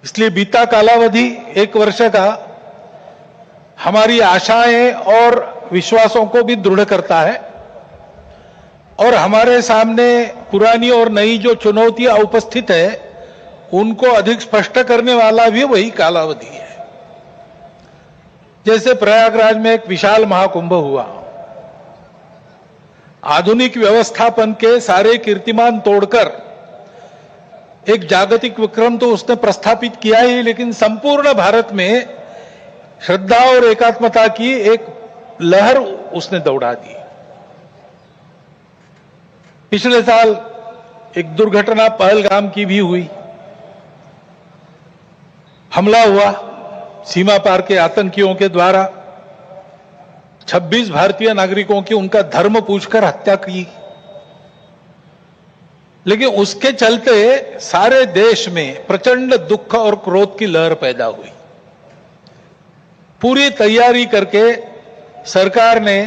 इसलिए बीता कालावधि 1 वर्ष का हमारी आशाएं और विश्वासों को भी दृढ़ करता है और हमारे सामने पुरानी और नई जो चुनौतियां उपस्थित है उनको अधिक स्पष्ट करने वाला भी वही कालावधि है। जैसे प्रयागराज में एक विशाल महाकुंभ हुआ, आधुनिक व्यवस्थापन के सारे कीर्तिमान तोड़कर एक जागतिक विक्रम तो उसने प्रस्थापित किया ही, लेकिन संपूर्ण भारत में श्रद्धा और एकात्मता की एक लहर उसने दौड़ा दी। पिछले साल एक दुर्घटना पहलगाम की भी हुई, हमला हुआ सीमा पार के आतंकियों के द्वारा, 26 भारतीय नागरिकों की उनका धर्म पूछकर हत्या की। लेकिन उसके चलते सारे देश में प्रचंड दुख और क्रोध की लहर पैदा हुई। पूरी तैयारी करके सरकार ने,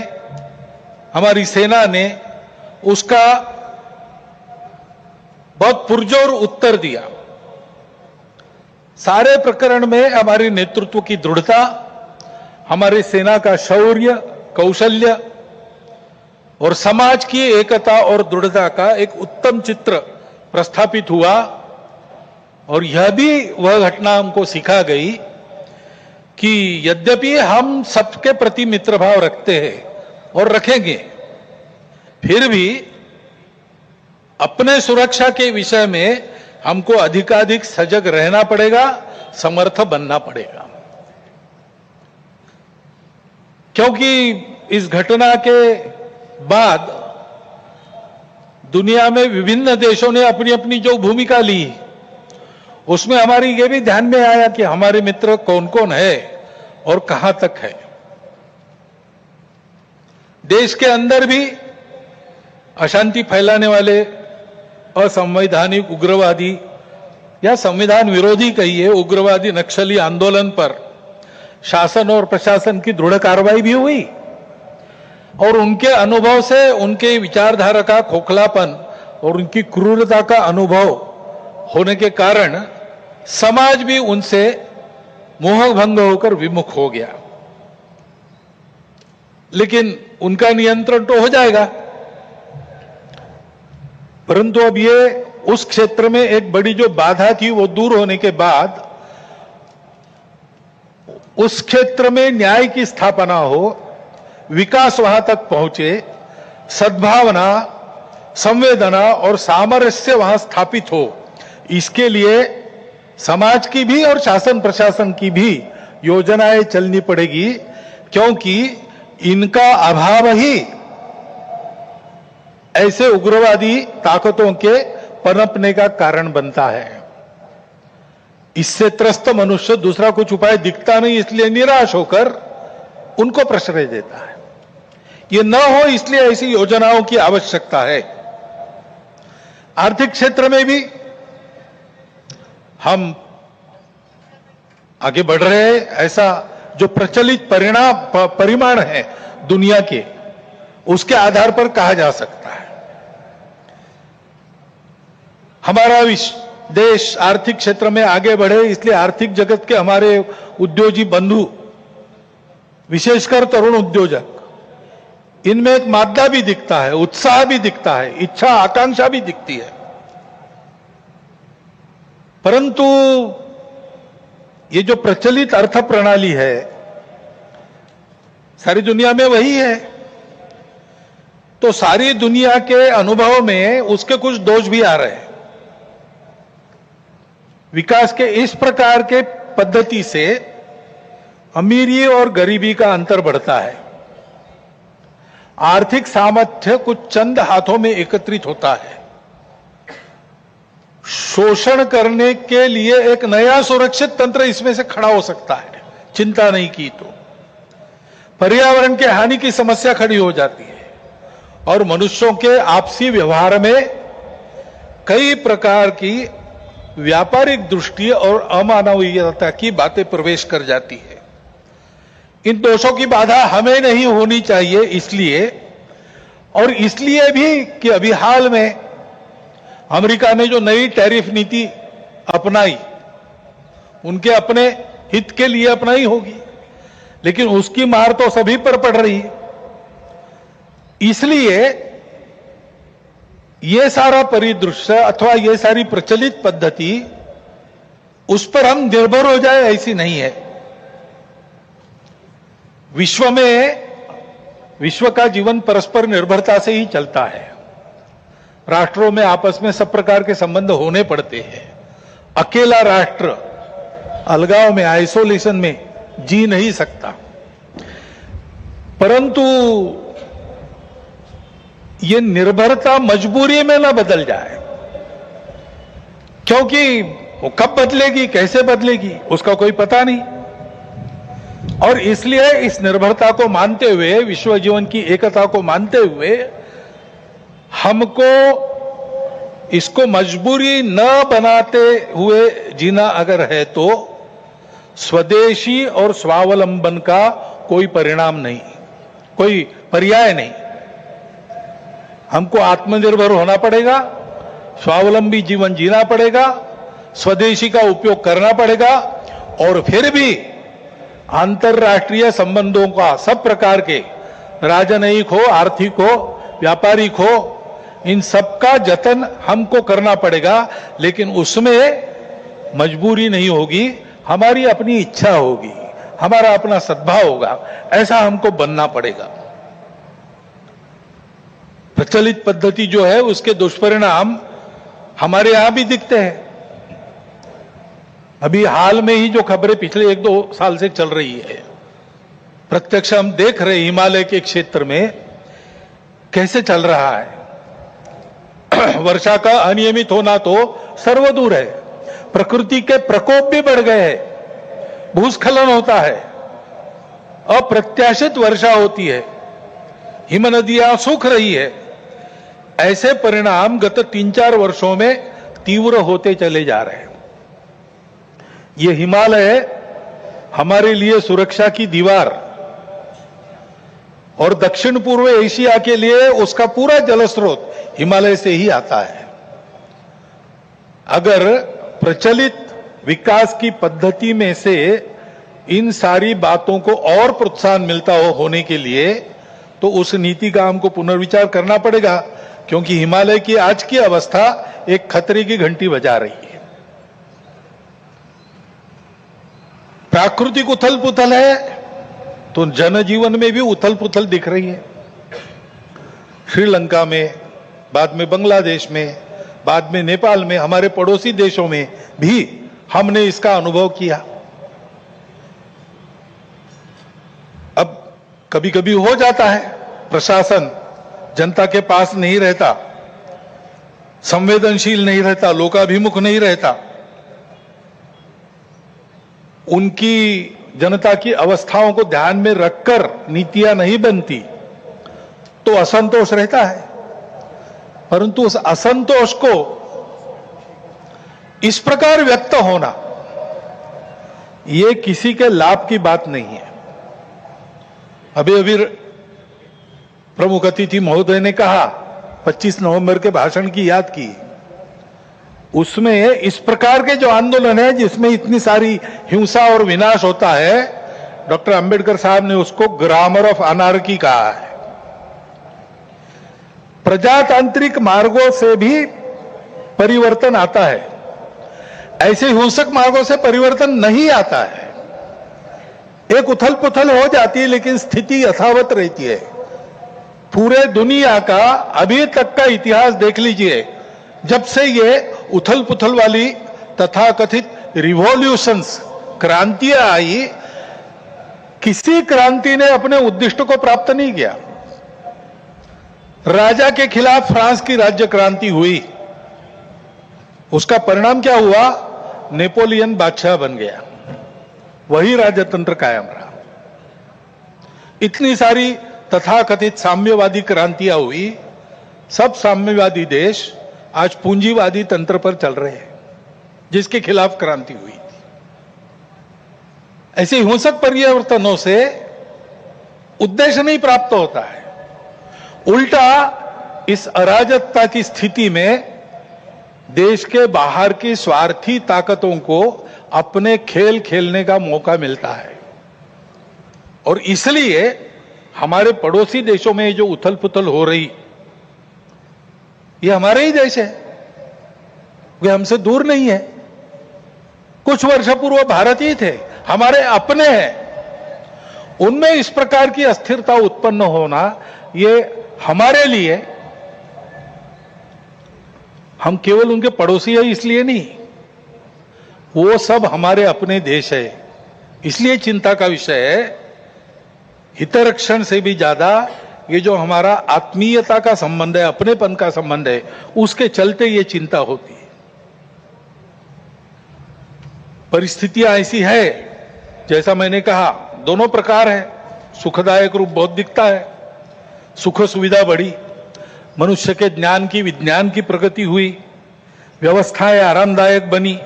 हमारी सेना ने उसका बहुत पुरजोर उत्तर दिया। सारे प्रकरण में हमारी नेतृत्व की दृढ़ता, हमारी सेना का शौर्य, कौशल्य और समाज की एकता और दृढ़ता का एक उत्तम चित्र प्रस्थापित हुआ। और यह भी वह घटना हमको सिखा गई कि यद्यपि हम सबके प्रति मित्र भाव रखते हैं और रखेंगे, फिर भी अपने सुरक्षा के विषय में हमको अधिकाधिक सजग रहना पड़ेगा, समर्थ बनना पड़ेगा। क्योंकि इस घटना के बाद दुनिया में विभिन्न देशों ने अपनी अपनी जो भूमिका ली, उसमें हमारी ये भी ध्यान में आया कि हमारे मित्र कौन कौन है और कहां तक है। देश के अंदर भी अशांति फैलाने वाले असंवैधानिक उग्रवादी या संविधान विरोधी कहिए उग्रवादी नक्सली आंदोलन पर शासन और प्रशासन की दृढ़ कार्रवाई भी हुई और उनके अनुभव से उनके विचारधारा का खोखलापन और उनकी क्रूरता का अनुभव होने के कारण समाज भी उनसे मोहभंग होकर विमुख हो गया। लेकिन उनका नियंत्रण तो हो जाएगा, परंतु अब ये उस क्षेत्र में एक बड़ी जो बाधा थी वो दूर होने के बाद उस क्षेत्र में न्याय की स्थापना हो, विकास वहां तक पहुंचे, सद्भावना, संवेदना और सामरस्य वहां स्थापित हो, इसके लिए समाज की भी और शासन प्रशासन की भी योजनाएं चलनी पड़ेगी। क्योंकि इनका अभाव ही ऐसे उग्रवादी ताकतों के पनपने का कारण बनता है। इससे त्रस्त मनुष्य दूसरा कुछ उपाय दिखता नहीं, इसलिए निराश होकर उनको प्रश्रय देता है। ये न हो इसलिए ऐसी योजनाओं की आवश्यकता है। आर्थिक क्षेत्र में भी हम आगे बढ़ रहे हैं। ऐसा जो प्रचलित परिमाण है दुनिया के, उसके आधार पर कहा जा सकता है हमारा देश आर्थिक क्षेत्र में आगे बढ़े। इसलिए आर्थिक जगत के हमारे उद्योगी बंधु, विशेषकर तरुण उद्योजक, इनमें एक मादा भी दिखता है, उत्साह भी दिखता है, इच्छा आकांक्षा भी दिखती है। परंतु ये जो प्रचलित अर्थ प्रणाली है सारी दुनिया में वही है, तो सारी दुनिया के अनुभव में उसके कुछ दोष भी आ रहे हैं। विकास के इस प्रकार के पद्धति से अमीरी और गरीबी का अंतर बढ़ता है। आर्थिक सामर्थ्य कुछ चंद हाथों में एकत्रित होता है। शोषण करने के लिए एक नया सुरक्षित तंत्र इसमें से खड़ा हो सकता है, चिंता नहीं की तो। पर्यावरण के हानि की समस्या खड़ी हो जाती है और मनुष्यों के आपसी व्यवहार में कई प्रकार की व्यापारिक दृष्टि और अमानवीयता की बातें प्रवेश कर जाती है। इन दोषों की बाधा हमें नहीं होनी चाहिए, इसलिए और इसलिए भी कि अभी हाल में अमेरिका ने जो नई टैरिफ नीति अपनाई उनके अपने हित के लिए अपनाई होगी, लेकिन उसकी मार तो सभी पर पड़ रही है। इसलिए ये सारा परिदृश्य अथवा ये सारी प्रचलित पद्धति उस पर हम निर्भर हो जाए ऐसी नहीं है। विश्व का जीवन परस्पर निर्भरता से ही चलता है। राष्ट्रों में आपस में सब प्रकार के संबंध होने पड़ते हैं। अकेला राष्ट्र अलगाव में, आइसोलेशन में जी नहीं सकता। परंतु ये निर्भरता मजबूरी में ना बदल जाए, क्योंकि वो कब बदलेगी, कैसे बदलेगी, उसका कोई पता नहीं। और इसलिए इस निर्भरता को मानते हुए, विश्व जीवन की एकता को मानते हुए, हमको इसको मजबूरी न बनाते हुए जीना अगर है तो स्वदेशी और स्वावलंबन का कोई परिणाम नहीं, कोई पर्याय नहीं। हमको आत्मनिर्भर होना पड़ेगा, स्वावलंबी जीवन जीना पड़ेगा, स्वदेशी का उपयोग करना पड़ेगा, और फिर भी अंतरराष्ट्रीय संबंधों का सब प्रकार के, राजनयिक हो, आर्थिक हो, व्यापारिक हो, इन सब का जतन हमको करना पड़ेगा। लेकिन उसमें मजबूरी नहीं होगी, हमारी अपनी इच्छा होगी, हमारा अपना सद्भाव होगा, ऐसा हमको बनना पड़ेगा। प्रचलित पद्धति जो है उसके दुष्परिणाम हमारे यहां भी दिखते हैं। अभी हाल में ही जो खबरें पिछले 1-2 साल से चल रही है, प्रत्यक्ष हम देख रहे हिमालय के क्षेत्र में कैसे चल रहा है। वर्षा का अनियमित होना तो सर्वदूर है, प्रकृति के प्रकोप भी बढ़ गए हैं, भूस्खलन होता है, अप्रत्याशित वर्षा होती है, हिम नदियां सूख रही है। ऐसे परिणाम गत 3-4 वर्षों में तीव्र होते चले जा रहे हैं। ये हिमालय हमारे लिए सुरक्षा की दीवार और दक्षिण पूर्व एशिया के लिए उसका पूरा जलस्रोत हिमालय से ही आता है। अगर प्रचलित विकास की पद्धति में से इन सारी बातों को और प्रोत्साहन मिलता हो होने के लिए, तो उस नीति का हमको पुनर्विचार करना पड़ेगा, क्योंकि हिमालय की आज की अवस्था एक खतरे की घंटी बजा रही है। प्राकृतिक उथल पुथल है तो जनजीवन में भी उथल पुथल दिख रही है। श्रीलंका में, बाद में बांग्लादेश में, बाद में नेपाल में, हमारे पड़ोसी देशों में भी हमने इसका अनुभव किया। अब कभी कभी हो जाता है, प्रशासन जनता के पास नहीं रहता, संवेदनशील नहीं रहता, लोकाभिमुख नहीं रहता, उनकी जनता की अवस्थाओं को ध्यान में रखकर नीतियां नहीं बनती, तो असंतोष रहता है। परंतु उस असंतोष को इस प्रकार व्यक्त होना, यह किसी के लाभ की बात नहीं है। अभी अभी प्रमुख अतिथि महोदय ने कहा, 25 नवंबर के भाषण की याद की, उसमें इस प्रकार के जो आंदोलन है जिसमें इतनी सारी हिंसा और विनाश होता है, डॉक्टर अंबेडकर साहब ने उसको ग्रामर ऑफ अनार्की कहा है। प्रजातांत्रिक मार्गों से भी परिवर्तन आता है, ऐसे हिंसक मार्गों से परिवर्तन नहीं आता है। एक उथल पुथल हो जाती है, लेकिन स्थिति यथावत रहती है। पूरे दुनिया का अभी तक का इतिहास देख लीजिए, जब से ये उथल पुथल वाली तथाकथित रिवॉल्यूशंस, क्रांतियां आई, किसी क्रांति ने अपने उद्दिष्ट को प्राप्त नहीं किया। राजा के खिलाफ फ्रांस की राज्य क्रांति हुई, उसका परिणाम क्या हुआ? नेपोलियन बादशाह बन गया, वही राजतंत्र कायम रहा। इतनी सारी तथाकथित साम्यवादी क्रांतियां हुई, सब साम्यवादी देश आज पूंजीवादी तंत्र पर चल रहे हैं, जिसके खिलाफ क्रांति हुई। ऐसे हिंसक परिवर्तनों से उद्देश्य नहीं प्राप्त होता है, उल्टा इस अराजकता की स्थिति में देश के बाहर की स्वार्थी ताकतों को अपने खेल खेलने का मौका मिलता है। और इसलिए हमारे पड़ोसी देशों में जो उथल पुथल हो रही, ये हमारे ही देश है, वे हमसे दूर नहीं है। कुछ वर्ष पूर्व भारत ही थे, हमारे अपने हैं। उनमें इस प्रकार की अस्थिरता उत्पन्न होना, ये हमारे लिए, हम केवल उनके पड़ोसी है इसलिए नहीं, वो सब हमारे अपने देश है, इसलिए चिंता का विषय है। हितरक्षण से भी ज्यादा ये जो हमारा आत्मीयता का संबंध है, अपनेपन का संबंध है, उसके चलते ये चिंता होती है। परिस्थितियां ऐसी है, जैसा मैंने कहा, दोनों प्रकार है। सुखदायक रूप बहुत दिखता है, सुख सुविधा बढ़ी, मनुष्य के ज्ञान की विज्ञान की प्रगति हुई, व्यवस्थाएं आरामदायक बनी,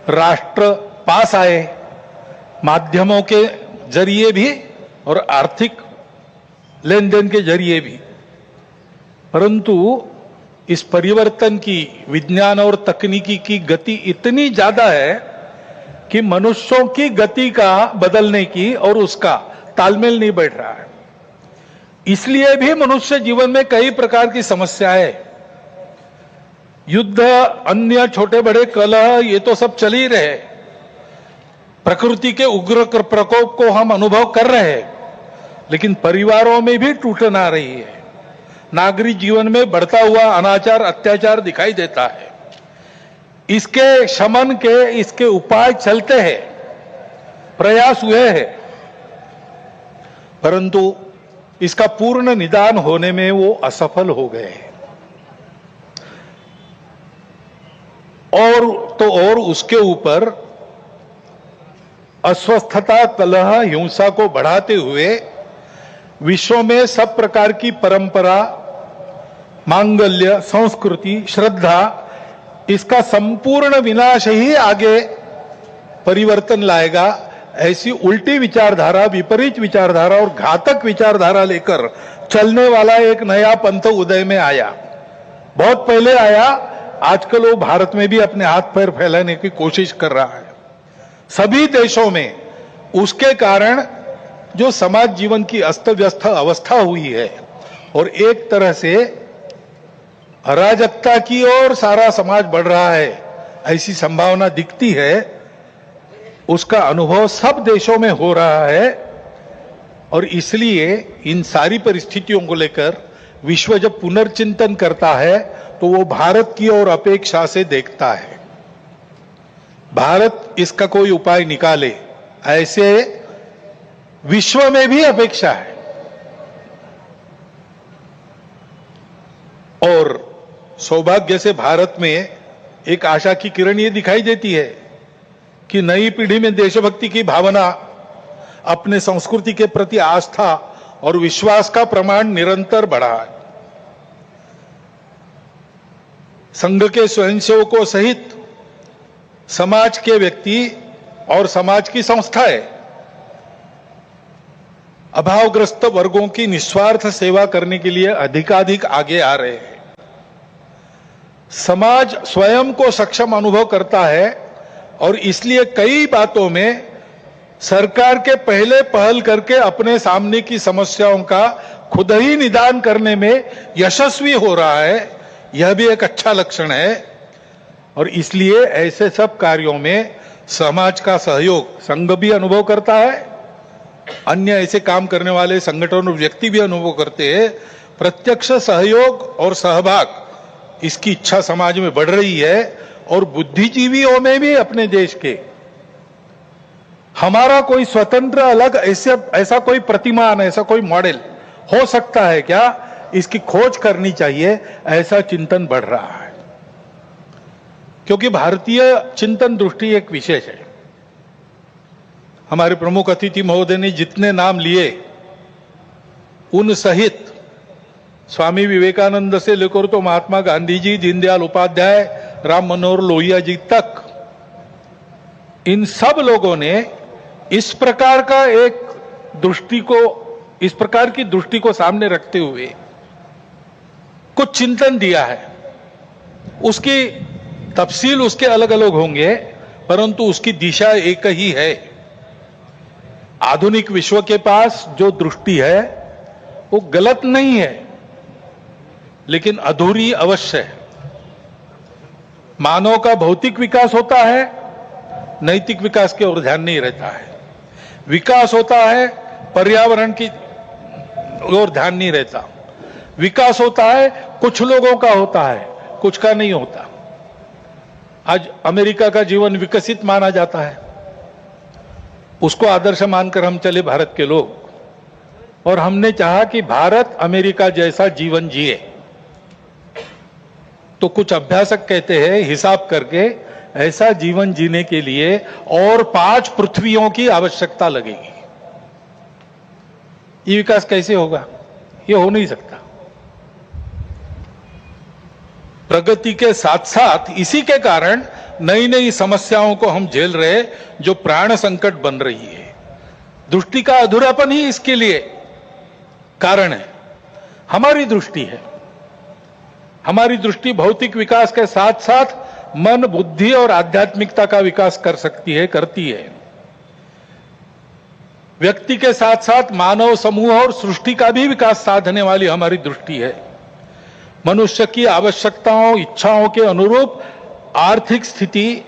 राष्ट्र पास आए, माध्यमों के जरिए भी और आर्थिक लेन देन के जरिए भी। परंतु इस परिवर्तन की, विज्ञान और तकनीकी की गति इतनी ज्यादा है कि मनुष्यों की गति का बदलने की और उसका तालमेल नहीं बैठ रहा है। इसलिए भी मनुष्य जीवन में कई प्रकार की समस्याएं, युद्ध, अन्य छोटे बड़े कलह, ये तो सब चल ही रहे। प्रकृति के उग्र प्रकोप को हम अनुभव कर रहे हैं, लेकिन परिवारों में भी टूटन आ रही है। नागरिक जीवन में बढ़ता हुआ अनाचार, अत्याचार दिखाई देता है। इसके शमन के, इसके उपाय चलते हैं, प्रयास हुए हैं, परंतु इसका पूर्ण निदान होने में वो असफल हो गए हैं। और उसके ऊपर अस्वस्थता, कलह, हिंसा को बढ़ाते हुए विश्व में सब प्रकार की परंपरा, मांगल्य, संस्कृति, श्रद्धा, इसका संपूर्ण विनाश ही आगे परिवर्तन लाएगा। ऐसी उल्टी विचारधारा, विपरीत विचारधारा और घातक विचारधारा लेकर चलने वाला एक नया पंथ उदय में आया। बहुत पहले आया, आजकल वो भारत में भी अपने हाथ पैर फैलाने की कोशिश कर रहा है, सभी देशों में। उसके कारण जो समाज जीवन की अस्त व्यस्त अवस्था हुई है और एक तरह से अराजकता की ओर सारा समाज बढ़ रहा है, ऐसी संभावना दिखती है। उसका अनुभव सब देशों में हो रहा है और इसलिए इन सारी परिस्थितियों को लेकर विश्व जब पुनर्चिंतन करता है तो वो भारत की ओर अपेक्षा से देखता है। भारत इसका कोई उपाय निकाले, ऐसे विश्व में भी अपेक्षा है। और सौभाग्य से भारत में एक आशा की किरण ये दिखाई देती है कि नई पीढ़ी में देशभक्ति की भावना, अपने संस्कृति के प्रति आस्था और विश्वास का प्रमाण निरंतर बढ़ा है। संघ के स्वयंसेवकों सहित समाज के व्यक्ति और समाज की संस्थाएं अभावग्रस्त वर्गों की निस्वार्थ सेवा करने के लिए अधिकाधिक आगे आ रहे हैं। समाज स्वयं को सक्षम अनुभव करता है और इसलिए कई बातों में सरकार के पहले पहल करके अपने सामने की समस्याओं का खुद ही निदान करने में यशस्वी हो रहा है। यह भी एक अच्छा लक्षण है और इसलिए ऐसे सब कार्यों में समाज का सहयोग संघ भी अनुभव करता है, अन्य ऐसे काम करने वाले संगठन और व्यक्ति भी अनुभव करते हैं। प्रत्यक्ष सहयोग और सहभाग, इसकी इच्छा समाज में बढ़ रही है और बुद्धिजीवियों में भी अपने देश के, हमारा कोई स्वतंत्र अलग ऐसा कोई प्रतिमान, ऐसा कोई मॉडल हो सकता है क्या, इसकी खोज करनी चाहिए, ऐसा चिंतन बढ़ रहा है। क्योंकि भारतीय चिंतन दृष्टि एक विशेष है। हमारे प्रमुख अतिथि महोदय ने जितने नाम लिए उन सहित स्वामी विवेकानंद से लेकर तो महात्मा गांधी जी, दीनदयाल उपाध्याय, राम मनोहर लोहिया जी तक, इन सब लोगों ने इस प्रकार का एक दृष्टि को, इस प्रकार की दृष्टि को सामने रखते हुए कुछ चिंतन दिया है। उसकी तफसील उसके अलग अलग होंगे, परंतु उसकी दिशा एक ही है। आधुनिक विश्व के पास जो दृष्टि है वो गलत नहीं है, लेकिन अधूरी अवश्य है। मानव का भौतिक विकास होता है, नैतिक विकास की ओर ध्यान नहीं रहता है। विकास होता है, पर्यावरण की ओर ध्यान नहीं रहता। विकास होता है, कुछ लोगों का होता है, कुछ का नहीं होता। आज अमेरिका का जीवन विकसित माना जाता है, उसको आदर्श मानकर हम चले भारत के लोग, और हमने चाहा कि भारत अमेरिका जैसा जीवन जिए। तो कुछ अभ्यासक कहते हैं हिसाब करके ऐसा जीवन जीने के लिए और 5 पृथ्वियों की आवश्यकता लगेगी। ये विकास कैसे होगा? ये हो नहीं सकता। प्रगति के साथ साथ इसी के कारण नई नई समस्याओं को हम झेल रहे, जो प्राण संकट बन रही है। दृष्टि का अधूरापन ही इसके लिए कारण है। हमारी दृष्टि है, हमारी दृष्टि भौतिक विकास के साथ साथ मन, बुद्धि और आध्यात्मिकता का विकास कर सकती है, करती है। व्यक्ति के साथ साथ मानव समूह और सृष्टि का भी विकास साधने वाली हमारी दृष्टि है। मनुष्य की आवश्यकताओं, इच्छाओं के अनुरूप आर्थिक स्थिति,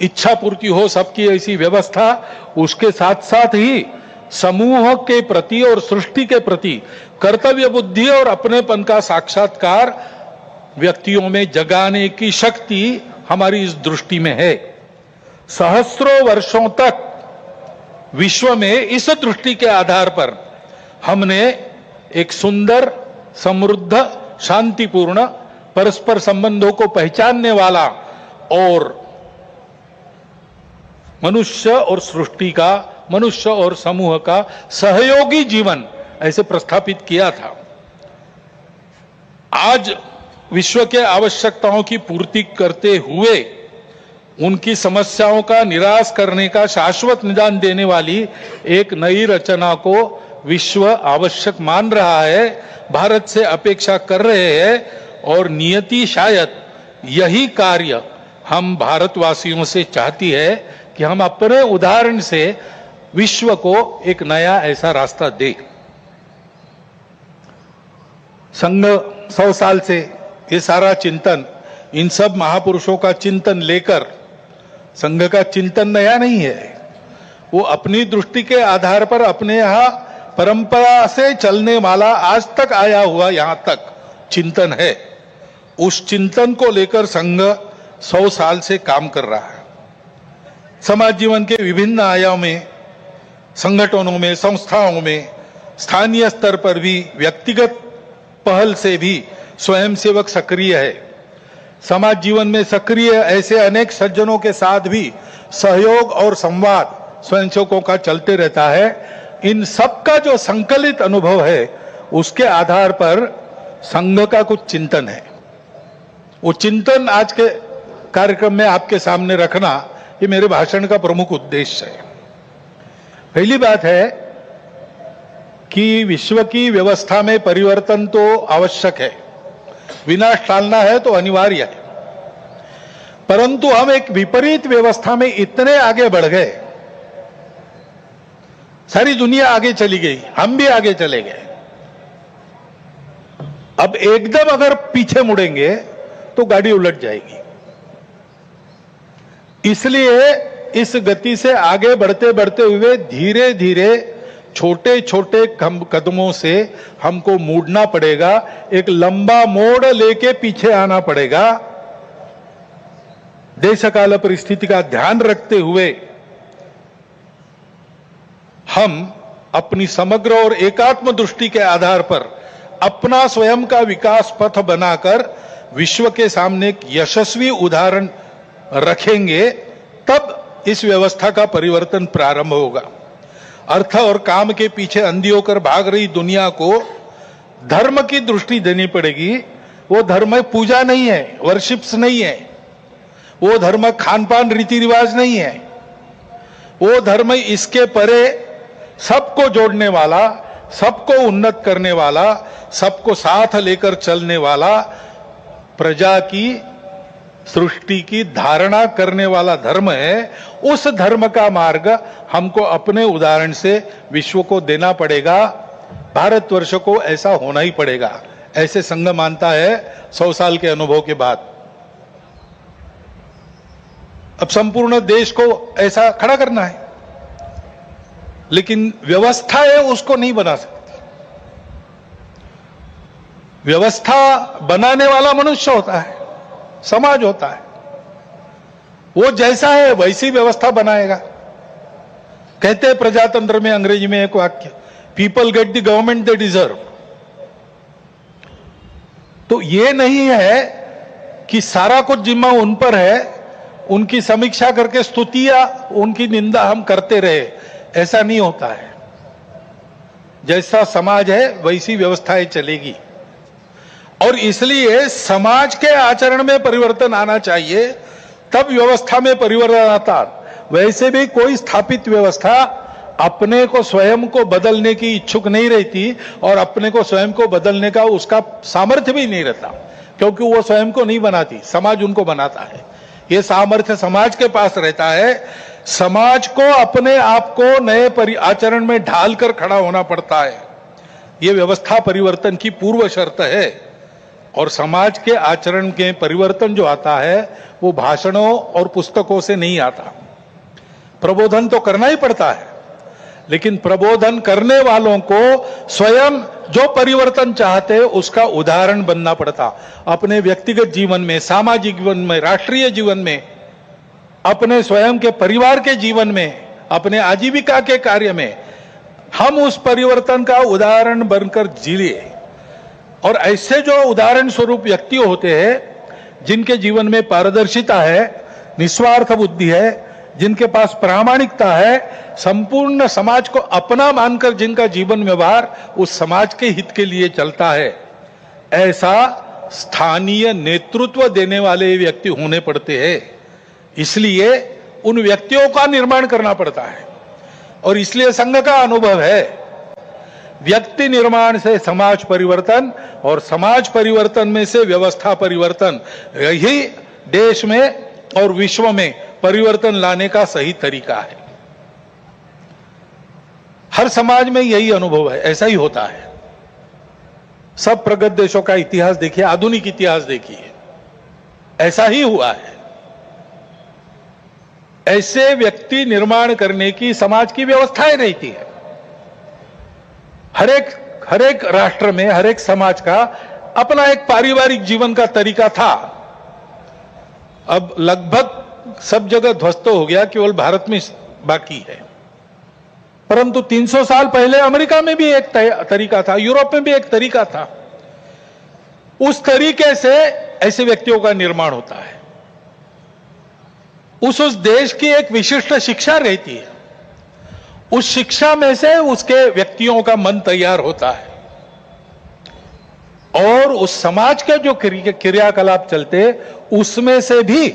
इच्छा पूर्ति हो सबकी, ऐसी व्यवस्था, उसके साथ साथ ही समूह के प्रति और सृष्टि के प्रति कर्तव्य बुद्धि और अपनेपन का साक्षात्कार व्यक्तियों में जगाने की शक्ति हमारी इस दृष्टि में है। सहस्रों वर्षों तक विश्व में इस दृष्टि के आधार पर हमने एक सुंदर, समृद्ध, शांतिपूर्ण, परस्पर संबंधों को पहचानने वाला और मनुष्य और सृष्टि का, मनुष्य और समूह का सहयोगी जीवन ऐसे प्रस्थापित किया था। आज विश्व के आवश्यकताओं की पूर्ति करते हुए उनकी समस्याओं का निराश करने का शाश्वत निदान देने वाली एक नई रचना को विश्व आवश्यक मान रहा है, भारत से अपेक्षा कर रहे हैं, और नियति शायद यही कार्य हम भारतवासियों से चाहती है कि हम अपने उदाहरण से विश्व को एक नया ऐसा रास्ता दें। संघ 100 साल से ये सारा चिंतन, इन सब महापुरुषों का चिंतन लेकर, संघ का चिंतन नया नहीं है, वो अपनी दृष्टि के आधार पर अपने यहां परंपरा से चलने वाला आज तक आया हुआ यहां तक चिंतन है। उस चिंतन को लेकर संघ 100 साल से काम कर रहा है। समाज जीवन के विभिन्न आयामों में, संगठनों में, संस्थाओं में, स्थानीय स्तर पर भी, व्यक्तिगत पहल से भी स्वयंसेवक सक्रिय है। समाज जीवन में सक्रिय ऐसे अनेक सज्जनों के साथ भी सहयोग और संवाद स्वयंसेवकों का चलते रहता है। इन सब का जो संकलित अनुभव है, उसके आधार पर संघ का कुछ चिंतन है। वो चिंतन आज के कार्यक्रम में आपके सामने रखना, ये मेरे भाषण का प्रमुख उद्देश्य है। पहली बात है कि विश्व की व्यवस्था में परिवर्तन तो आवश्यक है, विनाश टालना है तो अनिवार्य है, परंतु हम एक विपरीत व्यवस्था में इतने आगे बढ़ गए, सारी दुनिया आगे चली गई, हम भी आगे चले गए। अब एकदम अगर पीछे मुड़ेंगे तो गाड़ी उलट जाएगी। इसलिए इस गति से आगे बढ़ते बढ़ते हुए धीरे धीरे छोटे छोटे कदमों से हमको मुड़ना पड़ेगा, एक लंबा मोड़ लेके पीछे आना पड़ेगा। देश काल परिस्थिति का ध्यान रखते हुए हम अपनी समग्र और एकात्म दृष्टि के आधार पर अपना स्वयं का विकास पथ बनाकर विश्व के सामने एक यशस्वी उदाहरण रखेंगे, तब इस व्यवस्था का परिवर्तन प्रारंभ होगा। अर्थ और काम के पीछे अंधी होकर भाग रही दुनिया को धर्म की दृष्टि देनी पड़ेगी। वो धर्म पूजा नहीं है, वर्शिप्स नहीं है, वो धर्म खान पान रीति रिवाज नहीं है, वो धर्म इसके परे सबको जोड़ने वाला, सबको उन्नत करने वाला, सबको साथ लेकर चलने वाला, प्रजा की सृष्टि की धारणा करने वाला धर्म है, उस धर्म का मार्ग हमको अपने उदाहरण से विश्व को देना पड़ेगा। भारतवर्ष को ऐसा होना ही पड़ेगा, ऐसे संघ मानता है 100 साल के अनुभव के बाद। अब संपूर्ण देश को ऐसा खड़ा करना है, लेकिन व्यवस्था है उसको नहीं बना सकती। व्यवस्था बनाने वाला मनुष्य होता है, समाज होता है, वो जैसा है वैसी व्यवस्था बनाएगा। कहते हैं प्रजातंत्र में अंग्रेजी में एक वाक्य, people get the government they deserve. तो ये नहीं है कि सारा कुछ जिम्मा उन पर है, उनकी समीक्षा करके स्तुतियां उनकी निंदा हम करते रहे, ऐसा नहीं होता है। जैसा समाज है वैसी व्यवस्थाएं चलेगी, और इसलिए समाज के आचरण में परिवर्तन आना चाहिए, तब व्यवस्था में परिवर्तन आता। वैसे भी कोई स्थापित व्यवस्था अपने को स्वयं को बदलने की इच्छुक नहीं रहती, और अपने को स्वयं को बदलने का उसका सामर्थ्य भी नहीं रहता, क्योंकि वो स्वयं को नहीं बनाती, समाज उनको बनाता है। ये सामर्थ्य समाज के पास रहता है। समाज को अपने आप को नए आचरण में ढालकर खड़ा होना पड़ता है। ये व्यवस्था परिवर्तन की पूर्व शर्त है। और समाज के आचरण के परिवर्तन जो आता है वो भाषणों और पुस्तकों से नहीं आता। प्रबोधन तो करना ही पड़ता है, लेकिन प्रबोधन करने वालों को स्वयं जो परिवर्तन चाहते हैं उसका उदाहरण बनना पड़ता। अपने व्यक्तिगत जीवन में, सामाजिक जीवन में, राष्ट्रीय जीवन में, अपने स्वयं के परिवार के जीवन में, अपने आजीविका के कार्य में हम उस परिवर्तन का उदाहरण बनकर जिए। और ऐसे जो उदाहरण स्वरूप व्यक्ति होते हैं जिनके जीवन में पारदर्शिता है, निस्वार्थ बुद्धि है, जिनके पास प्रामाणिकता है, संपूर्ण समाज को अपना मानकर जिनका जीवन व्यवहार उस समाज के हित के लिए चलता है, ऐसा स्थानीय नेतृत्व देने वाले व्यक्ति होने पड़ते हैं। इसलिए उन व्यक्तियों का निर्माण करना पड़ता है। और इसलिए संघ का अनुभव है, व्यक्ति निर्माण से समाज परिवर्तन, और समाज परिवर्तन में से व्यवस्था परिवर्तन, यही देश में और विश्व में परिवर्तन लाने का सही तरीका है। हर समाज में यही अनुभव है, ऐसा ही होता है। सब प्रगत देशों का इतिहास देखिए, आधुनिक इतिहास देखिए, ऐसा ही हुआ है। ऐसे व्यक्ति निर्माण करने की समाज की व्यवस्थाएं रहती है। हर एक राष्ट्र में, हर एक समाज का अपना एक पारिवारिक जीवन का तरीका था। अब लगभग सब जगह ध्वस्त हो गया, केवल भारत में बाकी है। परंतु 300 साल पहले अमेरिका में भी एक तरीका था, यूरोप में भी एक तरीका था। उस तरीके से ऐसे व्यक्तियों का निर्माण होता है। उस देश की एक विशिष्ट शिक्षा रहती है, उस शिक्षा में से उसके व्यक्तियों का मन तैयार होता है, और उस समाज के जो क्रियाकलाप चलते उसमें से भी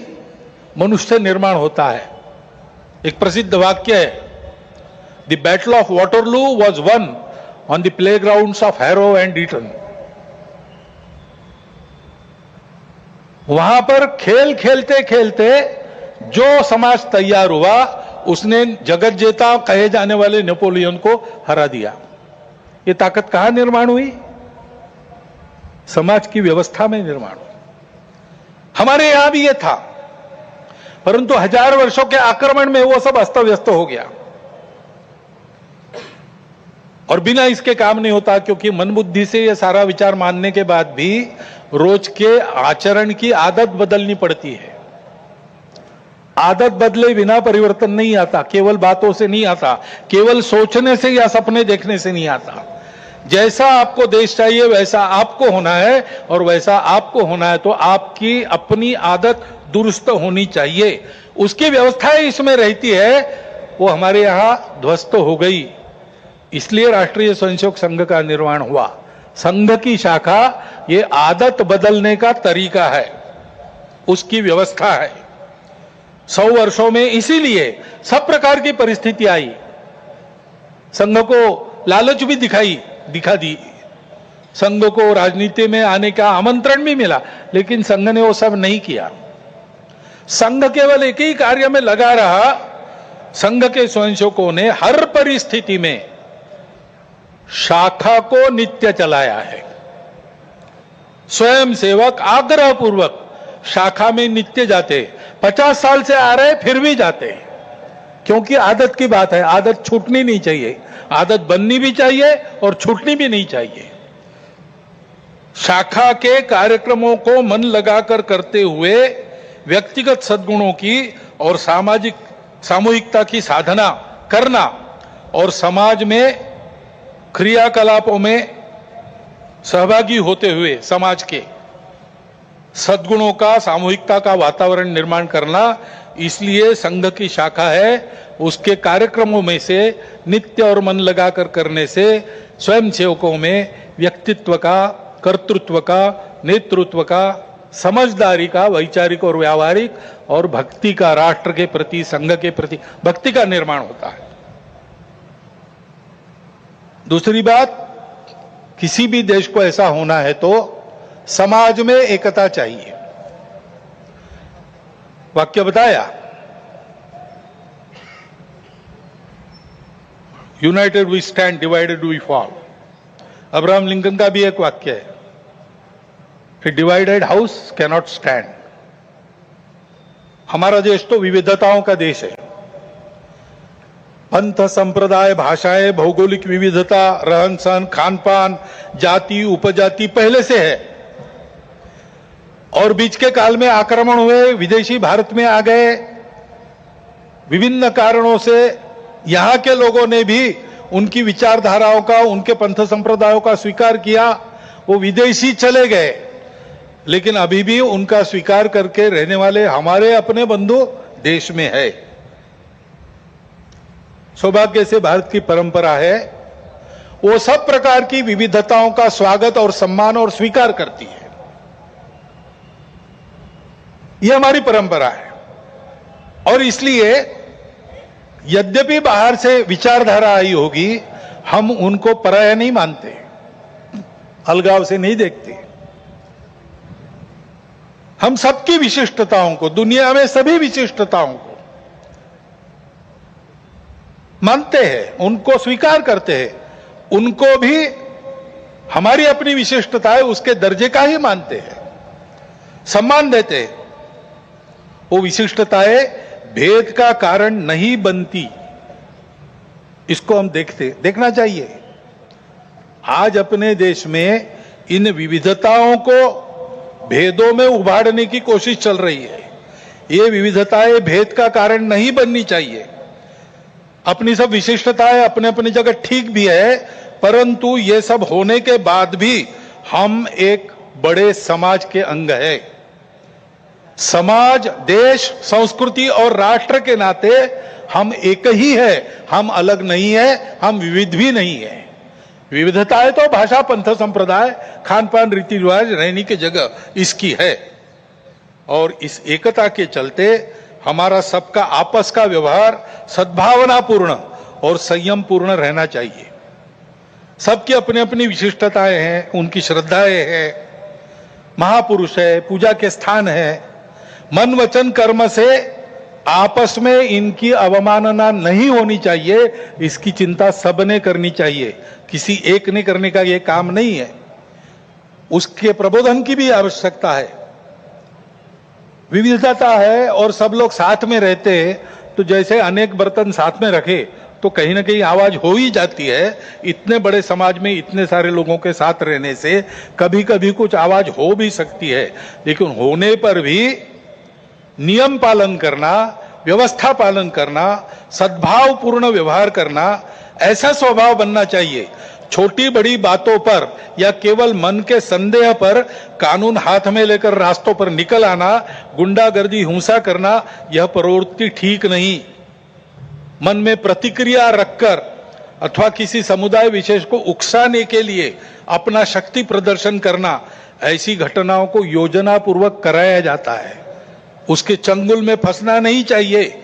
मनुष्य निर्माण होता है। एक प्रसिद्ध वाक्य है, the battle of Waterloo was won on the playgrounds of Harrow and Eton. वहां पर खेल खेलते खेलते जो समाज तैयार हुआ, उसने जगत जेता कहे जाने वाले नेपोलियन को हरा दिया। ये ताकत कहां निर्माण हुई? समाज की व्यवस्था में निर्माण हुई। हमारे यहां भी ये था, परंतु 1000 वर्षों के आक्रमण में वो सब अस्त व्यस्त हो गया। और बिना इसके काम नहीं होता, क्योंकि मन बुद्धि से ये सारा विचार मानने के बाद भी रोज के आचरण की आदत बदलनी पड़ती है। आदत बदले बिना परिवर्तन नहीं आता, केवल बातों से नहीं आता, केवल सोचने से या सपने देखने से नहीं आता। जैसा आपको देश चाहिए वैसा आपको होना है, और वैसा आपको होना है तो आपकी अपनी आदत दुरुस्त होनी चाहिए। उसकी व्यवस्थाएं इसमें रहती है, वो हमारे यहां ध्वस्त हो गई। इसलिए राष्ट्रीय स्वयंसेवक संघ का निर्माण हुआ। संघ की शाखा ये आदत बदलने का तरीका है, उसकी व्यवस्था है। 100 वर्षों में इसीलिए सब प्रकार की परिस्थिति आई। संघ को लालच भी दिखा दी, संघ को राजनीति में आने का आमंत्रण भी मिला, लेकिन संघ ने वो सब नहीं किया। संघ केवल एक ही कार्य में लगा रहा। संघ के स्वयंसेवकों ने हर परिस्थिति में शाखा को नित्य चलाया है। स्वयंसेवक आग्रह पूर्वक शाखा में नित्य जाते, 50 साल से आ रहे फिर भी जाते, क्योंकि आदत की बात है। आदत छूटनी नहीं चाहिए, आदत बननी भी चाहिए और छूटनी भी नहीं चाहिए। शाखा के कार्यक्रमों को मन लगाकर करते हुए व्यक्तिगत सद्गुणों की और सामूहिकता की साधना करना और समाज में क्रियाकलापों में सहभागी होते हुए समाज के सद्गुणों का, सामूहिकता का वातावरण निर्माण करना, इसलिए संघ की शाखा है। उसके कार्यक्रमों में से नित्य और मन लगाकर करने से स्वयंसेवकों में व्यक्तित्व का, कर्तृत्व का, नेतृत्व का, समझदारी का, वैचारिक और व्यावहारिक और भक्ति का, राष्ट्र के प्रति, संघ के प्रति भक्ति का निर्माण होता है। दूसरी बात, किसी भी देश को ऐसा होना है तो समाज में एकता चाहिए। वाक्य बताया, united we stand, divided we fall. Abraham Lincoln का भी एक वाक्य है, a divided house cannot stand. हमारा देश तो विविधताओं का देश है। पंथ, संप्रदाय, भाषाएं, भौगोलिक विविधता, रहन सहन, खान पान, जाति, उपजाति पहले से है। और बीच के काल में आक्रमण हुए, विदेशी भारत में आ गए, विभिन्न कारणों से यहां के लोगों ने भी उनकी विचारधाराओं का, उनके पंथ संप्रदायों का स्वीकार किया। वो विदेशी चले गए, लेकिन अभी भी उनका स्वीकार करके रहने वाले हमारे अपने बंधु देश में है। सौभाग्य से भारत की परंपरा है, वो सब प्रकार की विविधताओं का स्वागत और सम्मान और स्वीकार करती है। यह हमारी परंपरा है। और इसलिए यद्यपि बाहर से विचारधारा आई होगी, हम उनको पराया नहीं मानते, अलगाव से नहीं देखते। हम सबकी विशिष्टताओं को, दुनिया में सभी विशिष्टताओं को मानते हैं, उनको स्वीकार करते हैं। उनको भी हमारी अपनी विशिष्टता है, उसके दर्जे का ही मानते हैं, सम्मान देते हैं। वो विशिष्टताएं भेद का कारण नहीं बनती, इसको हम देखना चाहिए। आज अपने देश में इन विविधताओं को भेदों में उभारने की कोशिश चल रही है। ये विविधताएं भेद का कारण नहीं बननी चाहिए। अपनी सब विशिष्टताएं अपने अपनी जगह ठीक भी है, परंतु ये सब होने के बाद भी हम एक बड़े समाज के अंग है। समाज, देश, संस्कृति और राष्ट्र के नाते हम एक ही है, हम अलग नहीं है, हम विविध भी नहीं है। विविधताएं तो भाषा, पंथ, संप्रदाय, खान पान, रीति रिवाज, रहने की जगह इसकी है। और इस एकता के चलते हमारा सबका आपस का व्यवहार सद्भावनापूर्ण और संयम पूर्ण रहना चाहिए। सबकी अपनी अपनी विशिष्टताएं हैं, उनकी श्रद्धाएं हैं, महापुरुष है, पूजा के स्थान है। मन वचन कर्म से आपस में इनकी अवमानना नहीं होनी चाहिए, इसकी चिंता सबने करनी चाहिए। किसी एक ने करने का यह काम नहीं है, उसके प्रबोधन की भी आवश्यकता है। विविधता है और सब लोग साथ में रहते हैं, तो जैसे अनेक बर्तन साथ में रखे तो कहीं ना कहीं आवाज हो ही जाती है। इतने बड़े समाज में इतने सारे लोगों के साथ रहने से कभी कभी कुछ आवाज हो भी सकती है, लेकिन होने पर भी नियम पालन करना, व्यवस्था पालन करना, सद्भावपूर्ण व्यवहार करना, ऐसा स्वभाव बनना चाहिए। छोटी बड़ी बातों पर या केवल मन के संदेह पर कानून हाथ में लेकर रास्तों पर निकल आना, गुंडागर्दी, हिंसा करना, यह प्रवृत्ति ठीक नहीं। मन में प्रतिक्रिया रखकर अथवा किसी समुदाय विशेष को उकसाने के लिए अपना शक्ति प्रदर्शन करना, ऐसी घटनाओं को योजना पूर्वक कराया जाता है। उसके चंगुल में फंसना नहीं चाहिए।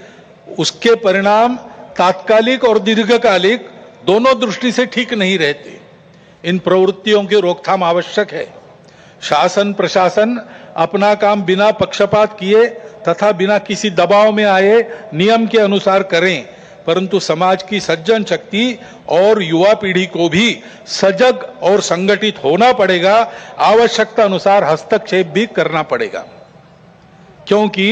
उसके परिणाम तात्कालिक और दीर्घकालिक दोनों दृष्टि से ठीक नहीं रहते। इन प्रवृत्तियों की रोकथाम आवश्यक है। शासन प्रशासन अपना काम बिना पक्षपात किए तथा बिना किसी दबाव में आए नियम के अनुसार करें, परंतु समाज की सज्जन शक्ति और युवा पीढ़ी को भी सजग और संगठित होना पड़ेगा। आवश्यकता अनुसार हस्तक्षेप भी करना पड़ेगा, क्योंकि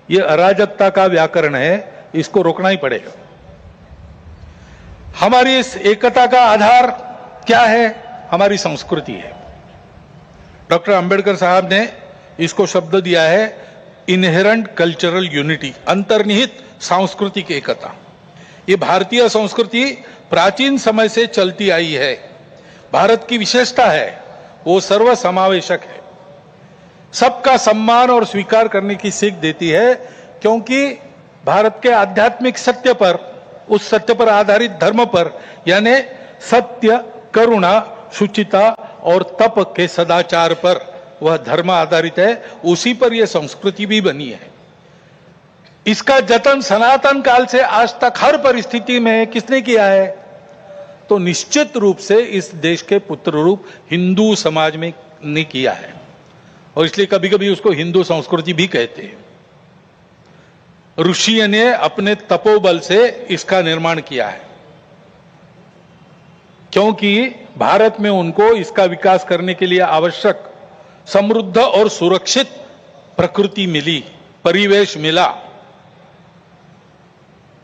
ये अराजकता का व्याकरण है, इसको रोकना ही पड़ेगा। हमारी इस एकता का आधार क्या है? हमारी संस्कृति है। डॉक्टर अंबेडकर साहब ने इसको शब्द दिया है इनहेरेंट कल्चरल यूनिटी, अंतर्निहित सांस्कृतिक एकता। ये भारतीय संस्कृति प्राचीन समय से चलती आई है। भारत की विशेषता है वो सर्वसमावेशक है, सबका सम्मान और स्वीकार करने की सीख देती है, क्योंकि भारत के आध्यात्मिक सत्य पर, उस सत्य पर आधारित धर्म पर, यानी सत्य, करुणा, शुचिता और तप के सदाचार पर वह धर्म आधारित है। उसी पर यह संस्कृति भी बनी है। इसका जतन सनातन काल से आज तक हर परिस्थिति में किसने किया है? तो निश्चित रूप से इस देश के पुत्र रूप हिंदू समाज में ने किया है, और इसलिए कभी कभी उसको हिंदू संस्कृति भी कहते हैं। ऋषि ने अपने तपोबल से इसका निर्माण किया है, क्योंकि भारत में उनको इसका विकास करने के लिए आवश्यक समृद्ध और सुरक्षित प्रकृति मिली, परिवेश मिला,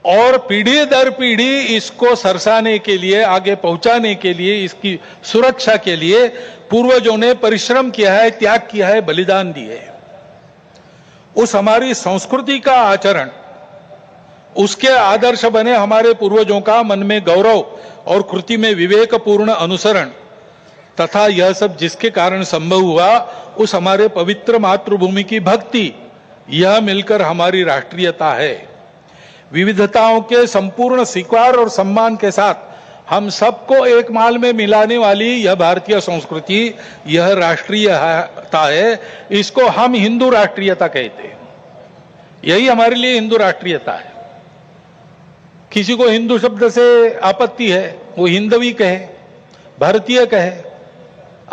और पीढ़ी दर पीढ़ी इसको सरसाने के लिए, आगे पहुंचाने के लिए, इसकी सुरक्षा के लिए पूर्वजों ने परिश्रम किया है, त्याग किया है, बलिदान दिए। उस हमारी संस्कृति का आचरण, उसके आदर्श बने हमारे पूर्वजों का मन में गौरव और कृति में विवेकपूर्ण अनुसरण, तथा यह सब जिसके कारण संभव हुआ, उस हमारे पवित्र मातृभूमि की भक्ति, यह मिलकर हमारी राष्ट्रीयता है। विविधताओं के संपूर्ण स्वीकार और सम्मान के साथ हम सबको एक माल में मिलाने वाली यह भारतीय संस्कृति, यह राष्ट्रीयता है। इसको हम हिंदू राष्ट्रीयता कहते हैं। यही हमारे लिए हिंदू राष्ट्रीयता है। किसी को हिंदू शब्द से आपत्ति है, वो हिंदवी कहे, भारतीय कहे,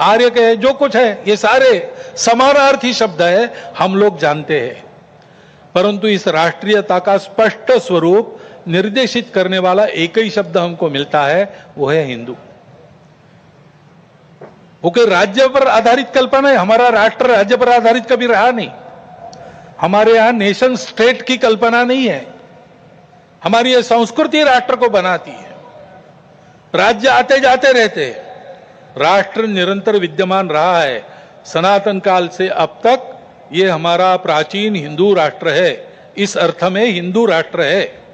आर्य कहे, जो कुछ है, ये सारे समानार्थी शब्द है, हम लोग जानते हैं। परंतु इस राष्ट्रीयता का स्पष्ट स्वरूप निर्देशित करने वाला एक ही शब्द हमको मिलता है, वो है हिंदू। वो कोई राज्य पर आधारित कल्पना है। हमारा राष्ट्र राज्य पर आधारित कभी रहा नहीं। हमारे यहां नेशन स्टेट की कल्पना नहीं है। हमारी यह संस्कृति राष्ट्र को बनाती है। राज्य आते जाते रहते हैं, राष्ट्र निरंतर विद्यमान रहा है। सनातन काल से अब तक ये हमारा प्राचीन हिंदू राष्ट्र है। इस अर्थ में हिंदू राष्ट्र है।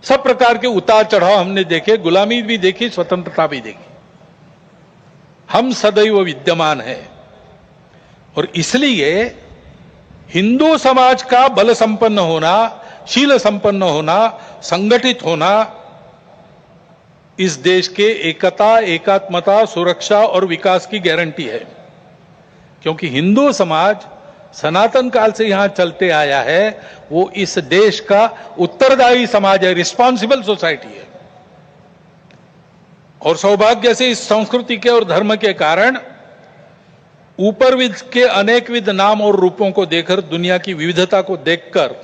सब प्रकार के उतार चढ़ाव हमने देखे, गुलामी भी देखी, स्वतंत्रता भी देखी। हम सदैव विद्यमान है, और इसलिए हिंदू समाज का बल संपन्न होना, शील संपन्न होना, संगठित होना इस देश के एकता, एकात्मता, सुरक्षा और विकास की गारंटी है। क्योंकि हिंदू समाज सनातन काल से यहां चलते आया है, वो इस देश का उत्तरदायी समाज है, रिस्पॉन्सिबल सोसाइटी है। और सौभाग्य से इस संस्कृति के और धर्म के कारण ऊपरविद के अनेकविध नाम और रूपों को देखकर, दुनिया की विविधता को देखकर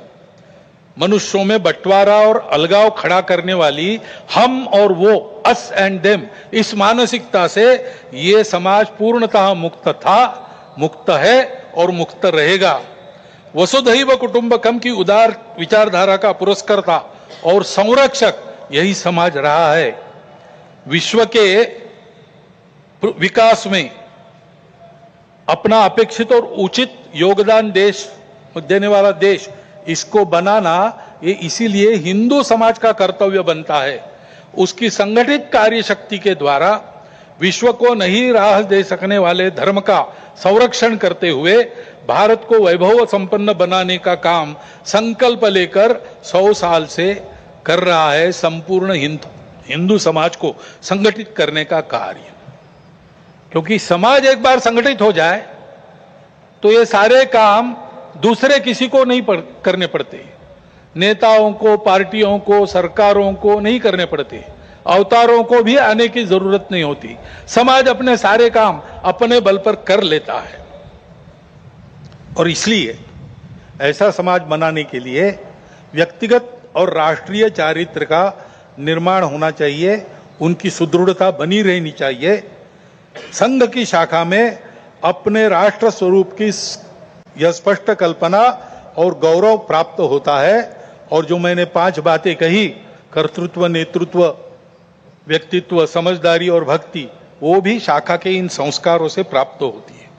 मनुष्यों में बंटवारा और अलगाव खड़ा करने वाली हम और वो, अस एंड देम, इस मानसिकता से ये समाज पूर्णतः मुक्त था, मुक्त है और मुक्त रहेगा। वसुधैव कुटुंबकम की उदार विचारधारा का पुरस्कर्ता और संरक्षक यही समाज रहा है। विश्व के विकास में अपना अपेक्षित और उचित योगदान देने वाला देश, इसको बनाना ये इसीलिए हिंदू समाज का कर्तव्य बनता है। उसकी संगठित कार्य शक्ति के द्वारा विश्व को नई राह दे सकने वाले धर्म का संरक्षण करते हुए भारत को वैभव संपन्न बनाने का काम संकल्प लेकर 100 साल से कर रहा है संपूर्ण हिंदू समाज को संगठित करने का कार्य। क्योंकि समाज एक बार संगठित हो जाए तो ये सारे काम दूसरे किसी को नहीं करने पड़ते। नेताओं को, पार्टियों को, सरकारों को नहीं करने पड़ते। अवतारों को भी आने की जरूरत नहीं होती। समाज अपने सारे काम अपने बल पर कर लेता है। और इसलिए ऐसा समाज बनाने के लिए व्यक्तिगत और राष्ट्रीय चारित्र का निर्माण होना चाहिए, उनकी सुदृढ़ता बनी रहनी चाहिए। संघ की शाखा में अपने राष्ट्र स्वरूप की यह स्पष्ट कल्पना और गौरव प्राप्त होता है। और जो मैंने 5 बातें कही, कर्तृत्व, नेतृत्व, व्यक्तित्व, समझदारी और भक्ति, वो भी शाखा के इन संस्कारों से प्राप्त होती है।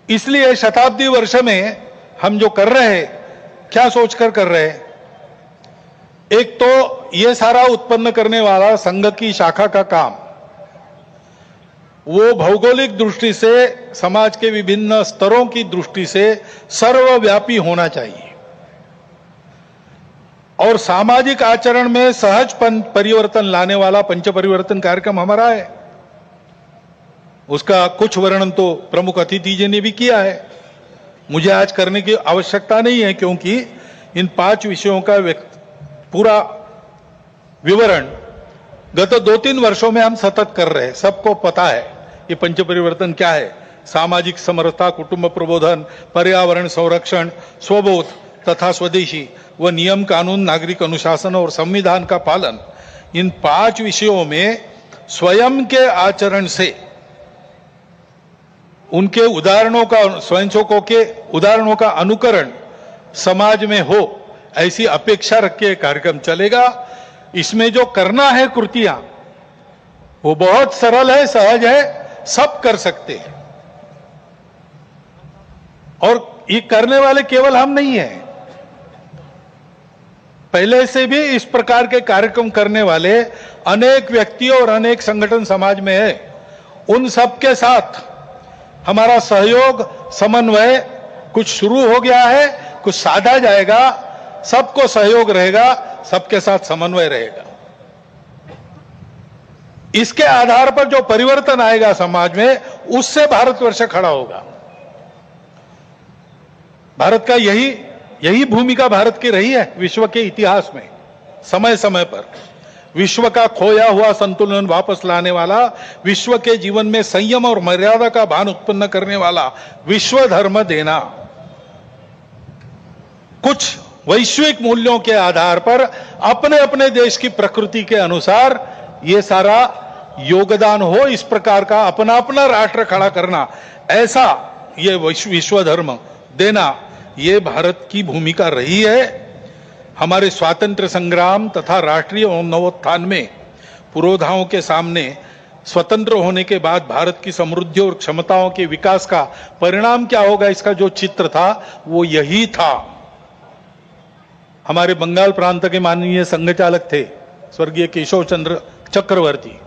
इसलिए शताब्दी वर्ष में हम जो कर रहे हैं, क्या सोचकर कर रहे हैं? एक तो ये सारा उत्पन्न करने वाला संघ की शाखा का काम, वो भौगोलिक दृष्टि से, समाज के विभिन्न स्तरों की दृष्टि से सर्वव्यापी होना चाहिए और सामाजिक आचरण में सहज परिवर्तन लाने वाला पंच परिवर्तन कार्यक्रम हमारा है। उसका कुछ वर्णन तो प्रमुख अतिथि जी ने भी किया है, मुझे आज करने की आवश्यकता नहीं है, क्योंकि इन 5 विषयों का पूरा विवरण गत 2-3 वर्षों में हम सतत कर रहे हैं। सबको पता है ये पंच परिवर्तन क्या है। सामाजिक समरसता, कुटुंब प्रबोधन, पर्यावरण संरक्षण, स्वबोध तथा स्वदेशी व नियम कानून, नागरिक अनुशासन और संविधान का पालन, इन 5 विषयों में स्वयं के आचरण से उनके उदाहरणों का, स्वयंसेवकों के उदाहरणों का अनुकरण समाज में हो, ऐसी अपेक्षा रख के कार्यक्रम चलेगा। इसमें जो करना है कृतियां, वो बहुत सरल है, सहज है, सब कर सकते हैं। और ये करने वाले केवल हम नहीं हैं, पहले से भी इस प्रकार के कार्यक्रम करने वाले अनेक व्यक्ति और अनेक संगठन समाज में है। उन सब के साथ हमारा सहयोग, समन्वय कुछ शुरू हो गया है, कुछ साधा जाएगा, सबको सहयोग रहेगा, सबके साथ समन्वय रहेगा। इसके आधार पर जो परिवर्तन आएगा समाज में, उससे भारतवर्ष खड़ा होगा। भारत का यही भूमिका भारत की रही है विश्व के इतिहास में। समय समय पर विश्व का खोया हुआ संतुलन वापस लाने वाला, विश्व के जीवन में संयम और मर्यादा का भान उत्पन्न करने वाला विश्व धर्म देना, कुछ वैश्विक मूल्यों के आधार पर अपने अपने देश की प्रकृति के अनुसार ये सारा योगदान हो, इस प्रकार का अपना अपना राष्ट्र खड़ा करना, ऐसा ये विश्व धर्म देना, ये भारत की भूमिका रही है। हमारे स्वातंत्र्य संग्राम तथा राष्ट्रीय नवोत्थान में पुरोधाओं के सामने स्वतंत्र होने के बाद भारत की समृद्धि और क्षमताओं के विकास का परिणाम क्या होगा, इसका जो चित्र था वो यही था। हमारे बंगाल प्रांत के माननीय संघचालक थे स्वर्गीय केशव चंद्र चक्रवर्ती,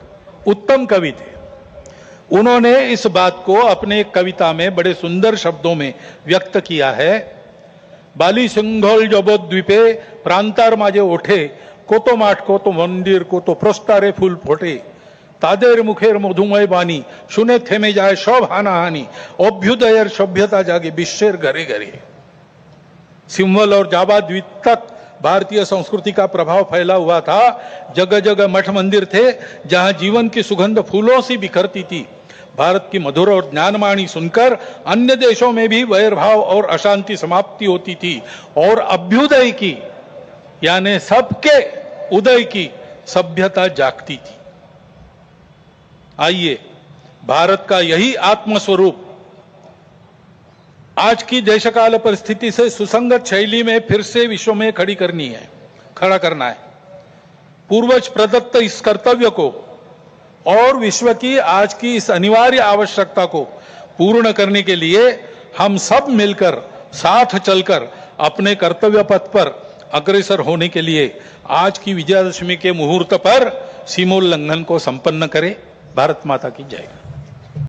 उत्तम कवि थे। उन्होंने इस बात को अपने एक कविता में बड़े सुंदर शब्दों में व्यक्त किया है। बाली सिंघल जबोद्वीपे प्रांतार माझे ओठे, कोतो माठ कोतो मंदिर कोतो प्रस्तारे फूल फोटे, तादेर मुखेर मधुमय बानी, शुने थेमे जाए सब हानाहानी, अभ्युदयर सभ्यता जागे विश्वेर घरे घरे। सिंहल और जावा द्वीप तक भारतीय संस्कृति का प्रभाव फैला हुआ था। जगह जगह मठ मंदिर थे जहां जीवन की सुगंध फूलों से बिखरती थी। भारत की मधुर और ज्ञानवाणी सुनकर अन्य देशों में भी वैरभाव और अशांति समाप्ति होती थी और अभ्युदय की, यानी सबके उदय की सभ्यता जागती थी। आइए, भारत का यही आत्मस्वरूप आज की देशकाल परिस्थिति से सुसंगत शैली में फिर से विश्व में खड़ा करना है। पूर्वज प्रदत्त इस कर्तव्य को और विश्व की आज की इस अनिवार्य आवश्यकता को पूर्ण करने के लिए हम सब मिलकर, साथ चलकर अपने कर्तव्य पथ पर अग्रसर होने के लिए आज की विजयादशमी के मुहूर्त पर सीमोल्लंघन को संपन्न करें। भारत माता की जय।